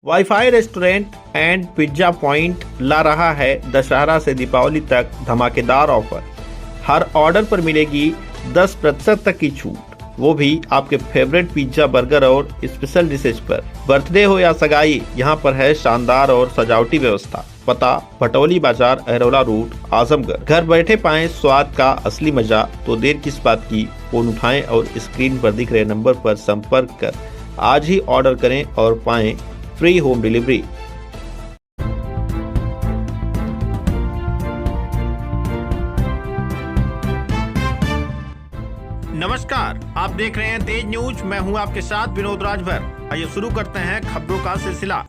Wifi restaurant and pizza point ला रहा है दशहरा से दीपावली तक धमाकेदार ऑफर। हर ऑर्डर पर मिलेगी 10% तक की छूट, वो भी आपके फेवरेट पिज्जा, बर्गर और स्पेशल डिशेज पर। बर्थडे हो या सगाई, यहाँ पर है शानदार और सजावटी व्यवस्था। पता भटौली बाजार, अहरौला रूट, आजमगढ़। घर बैठे पाएं स्वाद का असली मजा, तो देर किस बात की। फोन उठाएं और स्क्रीन पर दिख रहे नंबर पर संपर्क कर आज ही ऑर्डर करें और पाएं फ्री होम डिलीवरी। नमस्कार, आप देख रहे हैं तेज न्यूज। मैं हूं आपके साथ विनोद राजभर। आइए शुरू करते हैं खबरों का सिलसिला।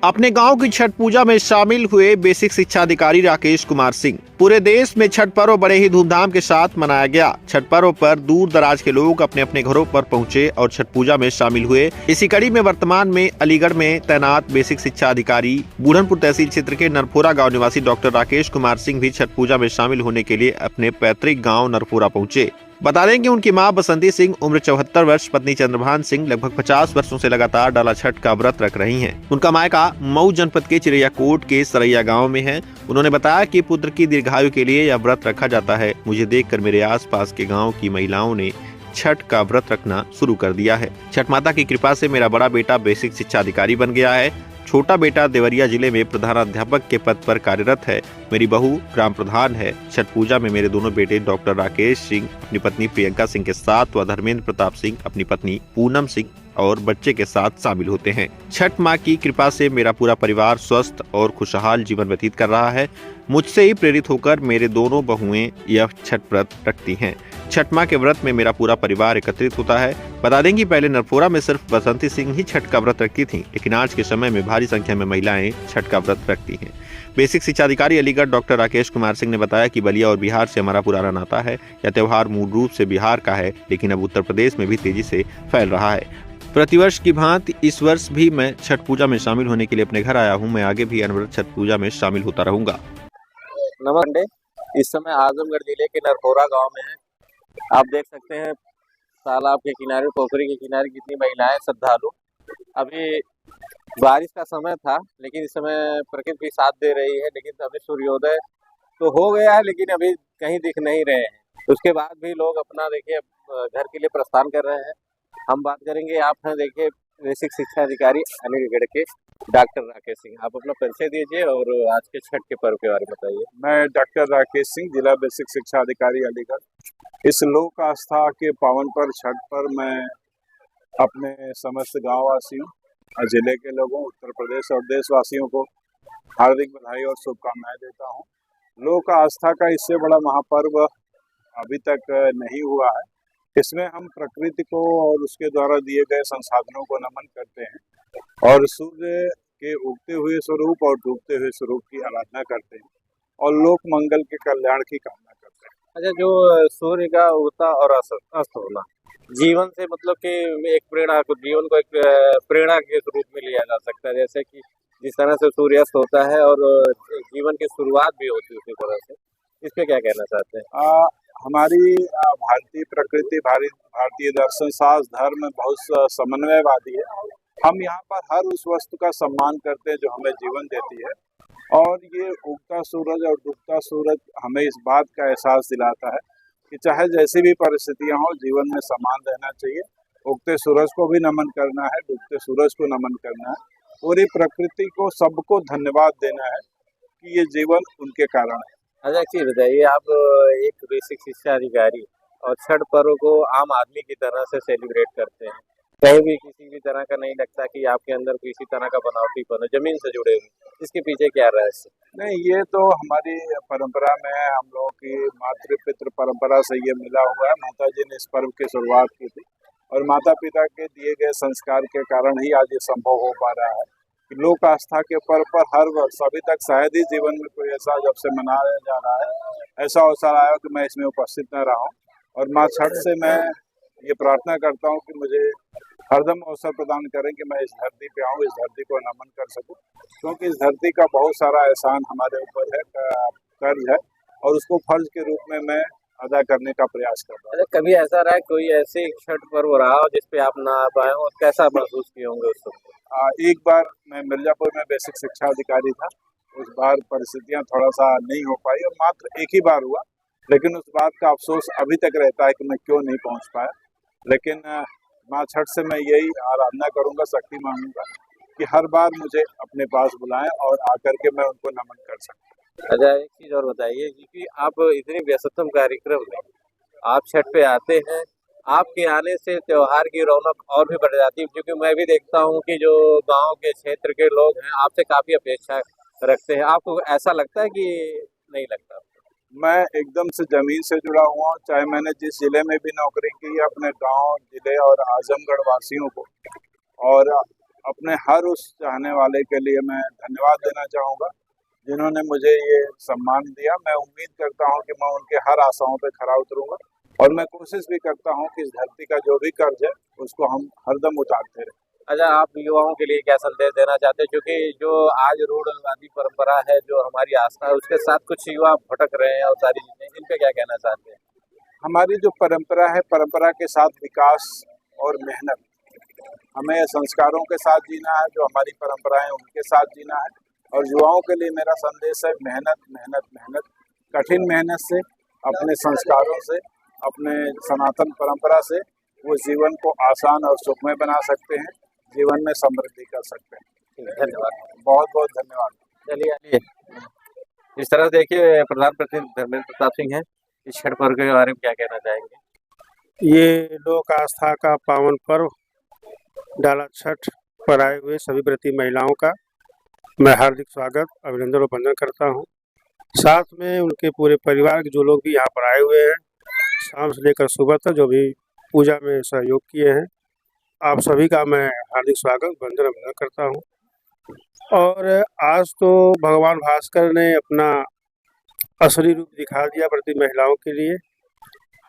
अपने गांव की छठ पूजा में शामिल हुए बेसिक शिक्षा अधिकारी राकेश कुमार सिंह। पूरे देश में छठ पर्व बड़े ही धूमधाम के साथ मनाया गया। छठ पर्व पर दूर दराज के लोग अपने अपने घरों पर पहुंचे और छठ पूजा में शामिल हुए। इसी कड़ी में वर्तमान में अलीगढ़ में तैनात बेसिक शिक्षा अधिकारी बूढ़नपुर तहसील क्षेत्र के नरफोरा गाँव निवासी डॉक्टर राकेश कुमार सिंह भी छठ पूजा में शामिल होने के लिए अपने पैतृक गाँव नरफोरा पहुंचे। बता दें कि उनकी मां बसंती सिंह उम्र 74 वर्ष, पत्नी चंद्रभान सिंह लगभग 50 वर्षों से लगातार डाला छठ का व्रत रख रही हैं। उनका मायका मऊ जनपद के चिरैयाकोट के सरैया गांव में है। उन्होंने बताया कि पुत्र की दीर्घायु के लिए यह व्रत रखा जाता है। मुझे देखकर मेरे आसपास के गांव की महिलाओं ने छठ का व्रत रखना शुरू कर दिया है। छठ माता की कृपा से मेरा बड़ा बेटा बेसिक शिक्षा अधिकारी बन गया है। छोटा बेटा देवरिया जिले में प्रधानाध्यापक के पद पर कार्यरत है। मेरी बहू ग्राम प्रधान है। छठ पूजा में मेरे दोनों बेटे डॉक्टर राकेश सिंह अपनी पत्नी प्रियंका सिंह के साथ व धर्मेंद्र प्रताप सिंह अपनी पत्नी पूनम सिंह और बच्चे के साथ शामिल होते हैं। छठ माँ की कृपा से मेरा पूरा परिवार स्वस्थ और खुशहाल जीवन व्यतीत कर रहा है। मुझसे ही प्रेरित होकर मेरे दोनों बहुएं यह छठ व्रत रखती हैं। छठ माँ के व्रत में मेरा पूरा परिवार एकत्रित होता है। बता दें कि पहले नरफोरा में सिर्फ बसंती सिंह ही छठ का व्रत रखती थीं, लेकिन आज के समय में भारी संख्या में महिलाएं छठ का व्रत रखती हैं। बेसिक शिक्षा अधिकारी अलीगढ़ डॉक्टर राकेश कुमार सिंह ने बताया कि बलिया और बिहार से हमारा पुराना नाता है। यह त्योहार मूल रूप से बिहार का है, लेकिन अब उत्तर प्रदेश में भी तेजी से फैल रहा है। प्रतिवर्ष की भांति इस वर्ष भी मैं छठ पूजा में शामिल होने के लिए अपने घर आया हूं। मैं आगे भी अनवरत छठ पूजा में शामिल होता रहूंगा। नमस्ते। इस समय आजमगढ़ जिले के नरफोरा गांव में है। आप देख सकते हैं तालाब के किनारे, पोखरी के किनारे कितनी महिलाएं श्रद्धालु। अभी बारिश का समय था, लेकिन इस समय प्रकृति भी साथ दे रही है। लेकिन अभी सूर्योदय तो हो गया है, लेकिन अभी कहीं दिख नहीं रहे हैं। उसके बाद भी लोग अपना देखिए घर के लिए प्रस्थान कर रहे हैं। हम बात करेंगे, आप हैं देखिए बेसिक शिक्षा अधिकारी अलीगढ़ के डॉक्टर राकेश सिंह। आप अपना परिचय दीजिए और आज के छठ के पर्व के बारे में बताइए। मैं डॉक्टर राकेश सिंह, जिला बेसिक शिक्षा अधिकारी अलीगढ़। इस लोक आस्था के पावन पर छठ पर मैं अपने समस्त गाँव वासियों और जिले के लोगों, उत्तर प्रदेश और देशवासियों को हार्दिक बधाई और शुभकामनाएं देता हूं। लोक आस्था का इससे बड़ा महापर्व अभी तक नहीं हुआ है। इसमें हम प्रकृति को और उसके द्वारा दिए गए संसाधनों को नमन करते हैं और सूर्य के उगते हुए स्वरूप और डूबते हुए स्वरूप की आराधना करते हैं और लोक मंगल के कल्याण की कामना करते हैं। अच्छा, जो सूर्य का उगता और अस्त होना जीवन से मतलब कि एक प्रेरणा को, जीवन को एक प्रेरणा के रूप में लिया जा सकता है। जैसे कि जिस तरह से सूर्यास्त होता है और जीवन की शुरुआत भी होती है उसी तरह से। इस पे क्या कहना चाहते हैं? हमारी भारतीय प्रकृति, भारतीय दर्शन, शास्त्र, धर्म बहुत समन्वयवादी है। हम यहाँ पर हर उस वस्तु का सम्मान करते हैं जो हमें जीवन देती है, और ये उगता सूरज और डूबता सूरज हमें इस बात का एहसास दिलाता है कि चाहे जैसी भी परिस्थितियां हो, जीवन में समान रहना चाहिए। उगते सूरज को भी नमन करना है, डूबते सूरज को नमन करना है। पूरी प्रकृति को, सबको धन्यवाद देना है कि ये जीवन उनके कारण है। अच्छा, एक चीज बताइए, आप एक बेसिक शिक्षा अधिकारी और छठ पर्व को आम आदमी की तरह से सेलिब्रेट करते हैं। कहीं भी किसी भी तरह का नहीं लगता कि आपके अंदर किसी तरह का बनावटीपन है, जमीन से जुड़े हुए। इसके पीछे क्या रहस्य? नहीं, ये तो हमारी परंपरा में, हम लोगों की मातृ पितृ परंपरा से ये मिला हुआ है। माता जी ने इस पर्व की शुरुआत की थी और माता पिता के दिए गए संस्कार के कारण ही आज ये संभव हो पा रहा है। लोक आस्था के पर्व पर हर वर्ष अभी तक शायद ही जीवन में कोई ऐसा जब से मनाया जा रहा है, ऐसा अवसर आया कि मैं इसमें उपस्थित न रहा हूँ। और माँ छठ से मैं ये प्रार्थना करता हूँ कि मुझे हरदम अवसर प्रदान करें कि मैं इस धरती पे आऊँ, इस धरती को नमन कर सकूँ, क्योंकि इस धरती का बहुत सारा एहसान हमारे ऊपर है, कर्ज है, और उसको फर्ज के रूप में मैं अदा करने का प्रयास कर रहा हूँ। अच्छा, कभी ऐसा रहा है कोई ऐसी छठ पर्व रहा हो जिस पे आप ना आ पाए हो और कैसा महसूस किए होंगे उस समय? एक बार मैं मिर्जापुर में बेसिक शिक्षा अधिकारी था। उस बार परिस्थितियां थोड़ा सा नहीं हो पाई और मात्र एक ही बार हुआ, लेकिन उस बात का अफसोस अभी तक रहता है कि मैं क्यों नहीं पहुंच पाया। लेकिन माँ छठ से मैं यही आराधना करूंगा, शक्ति मांगूंगा कि हर बार मुझे अपने पास बुलाएं और आकर के मैं उनको नमन कर सकूं। अच्छा, एक चीज और बताइए कि आप इतनी व्यस्ततम कार्यक्रम में आप छठ पे आते हैं, आपके आने से त्योहार की रौनक और भी बढ़ जाती है, क्योंकि मैं भी देखता हूँ कि जो गांव के क्षेत्र के लोग हैं आपसे काफी अपेक्षा रखते हैं। आपको ऐसा लगता है कि नहीं लगता? मैं एकदम से जमीन से जुड़ा हुआ हूँ, चाहे मैंने जिस जिले में भी नौकरी की है, अपने गांव, जिले और आजमगढ़ वासियों को और अपने हर उस चाहने वाले के लिए मैं धन्यवाद देना चाहूँगा जिन्होंने मुझे ये सम्मान दिया। मैं उम्मीद करता हूँ कि मैं उनके हर आशाओं पे खरा उतरूंगा और मैं कोशिश भी करता हूँ कि इस धरती का जो भी कर्ज है उसको हम हरदम उतारते रहें। अच्छा, आप युवाओं के लिए क्या संदेश देना चाहते हैं, क्योंकि जो आज रूढ़वादी परंपरा है, जो हमारी आस्था है, उसके साथ कुछ युवा भटक रहे हैं और सारी चीजें, इन पे क्या कहना चाहते हैं? हमारी जो परंपरा है, परंपरा के साथ विकास और मेहनत, हमें संस्कारों के साथ जीना है, जो हमारी परंपराएं उनके साथ जीना है। और युवाओं के लिए मेरा संदेश है मेहनत मेहनत मेहनत, कठिन मेहनत से, अपने संस्कारों से, अपने सनातन परंपरा से वो जीवन को आसान और सुखमय बना सकते हैं, जीवन में समृद्धि कर सकते हैं। धन्यवाद। बहुत बहुत धन्यवाद। चलिए आइए। इस तरह से देखिए, प्रधान प्रतिनिधि धर्मेंद्र प्रताप सिंह है। इस छठ पर्व के बारे में क्या कहना चाहेंगे? ये लोक आस्था का पावन पर्व डाला छठ पर आए हुए सभी व्रती महिलाओं का मैं हार्दिक स्वागत, अभिनंदन और वंदन करता हूँ। साथ में उनके पूरे परिवार के जो लोग भी यहाँ पर आए हुए हैं, शाम से लेकर सुबह तक जो भी पूजा में सहयोग किए हैं, आप सभी का मैं हार्दिक स्वागत, वंदन, अभिनंदन करता हूँ। और आज तो भगवान भास्कर ने अपना असली रूप दिखा दिया व्रती महिलाओं के लिए।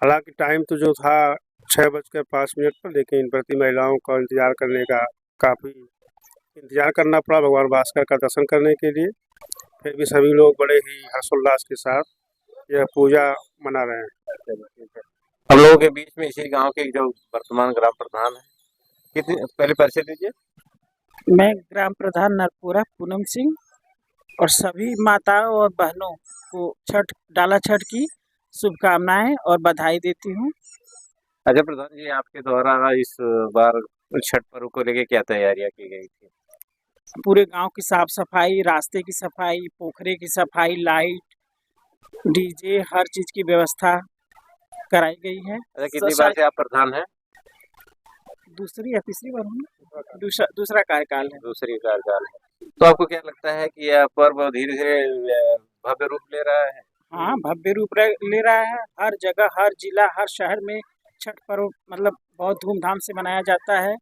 हालांकि टाइम तो जो था 6:05 पर, लेकिन व्रती महिलाओं का इंतजार करने का काफ़ी इंतजार करना पड़ा भगवान भास्कर का दर्शन करने के लिए। फिर भी सभी लोग बड़े ही हर्षोल्लास के साथ यह पूजा मना रहे हैं। हम लोगों के बीच में इसी गांव के जो वर्तमान ग्राम प्रधान है, कितनी पहले परिचय दीजिए। मैं ग्राम प्रधान नरपुरा पूनम सिंह और सभी माताओं और बहनों को डाला छठ की शुभकामनाएं और बधाई देती हूं। अच्छा प्रधान जी, आपके द्वारा इस बार छठ पर्व को लेके क्या तैयारियां की गई थी? पूरे गांव की साफ सफाई, रास्ते की सफाई, पोखरे की सफाई, लाइट, डीजे, हर चीज की व्यवस्था कराई गई है। अच्छा, कितनी बार से आप प्रधान हैं? दूसरी या तीसरी बार हूँ, दूसरा कार्यकाल है। दूसरी कार्यकाल है। तो आपको क्या लगता है कि यह पर्व धीरे धीरे भव्य रूप ले रहा है? हाँ, भव्य रूप ले रहा है। हर जगह, हर जिला, हर शहर में छठ पर्व मतलब बहुत धूमधाम से मनाया जाता है।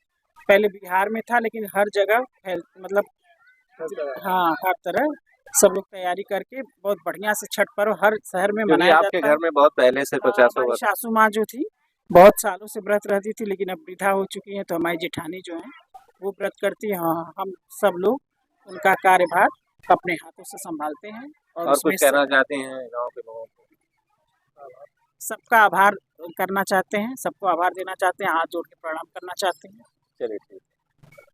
पहले बिहार में था, लेकिन हर जगह मतलब हाँ, हर तरह सब लोग तैयारी करके बहुत बढ़िया से छठ पर्व हर शहर में मनाया जाता है। आपके घर में बहुत पहले से 50 वर्ष सासू माँ जो थी बहुत सालों से व्रत रहती थी, लेकिन अब वृद्धा हो चुकी हैं, तो हमारी जेठानी जो है वो व्रत करती है। हाँ, हम सब लोग उनका कार्यभार अपने हाथों से संभालते हैं। और कुछ कहना चाहते हैं गांव के लोगों को? सबका आभार करना चाहते हैं, सबको आभार देना चाहते हैं, हाथ जोड़ के प्रणाम करना चाहते हैं। चलिए ठीक,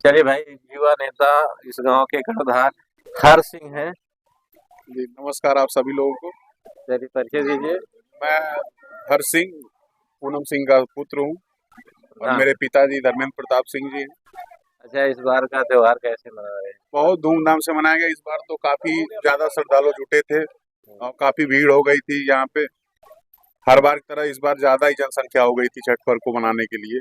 चलिए भाई, युवा नेता इस गांव के कर्णधार हर सिंह हैं। जी नमस्कार आप सभी लोगों को। चलिए परिचय दीजिए। मैं हर सिंह, पूनम सिंह का पुत्र हूँ और मेरे पिताजी धर्मेंद्र प्रताप सिंह जी हैं। अच्छा, इस बार का त्योहार कैसे मना रहे हैं? बहुत धूमधाम से मनाया गया। इस बार तो काफी ज्यादा श्रद्धालु जुटे थे और काफी भीड़ हो गई थी यहाँ पे। हर बार की तरह इस बार ज्यादा ही जनसंख्या हो गई थी छठ पर्व को मनाने के लिए।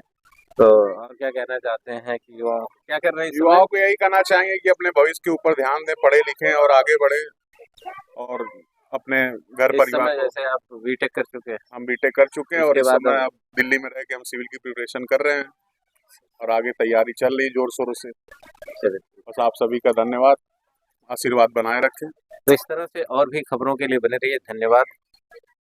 तो और क्या कहना चाहते हैं कि युवा क्या कर रहे हैं? युवाओं को यही कहना चाहेंगे कि अपने भविष्य के ऊपर ध्यान दें, पढ़े लिखें और आगे बढ़े और अपने घर परिवार। जैसे आप बीटेक कर चुके हैं, हम बीटेक कर चुके हैं और इस समय अब अब दिल्ली में रह के हम सिविल की प्रिपरेशन कर रहे हैं और आगे तैयारी चल रही जोर शोर से। बस आप सभी का धन्यवाद, आशीर्वाद बनाए रखें। तो इस तरह से और भी खबरों के लिए बने रहिए। धन्यवाद।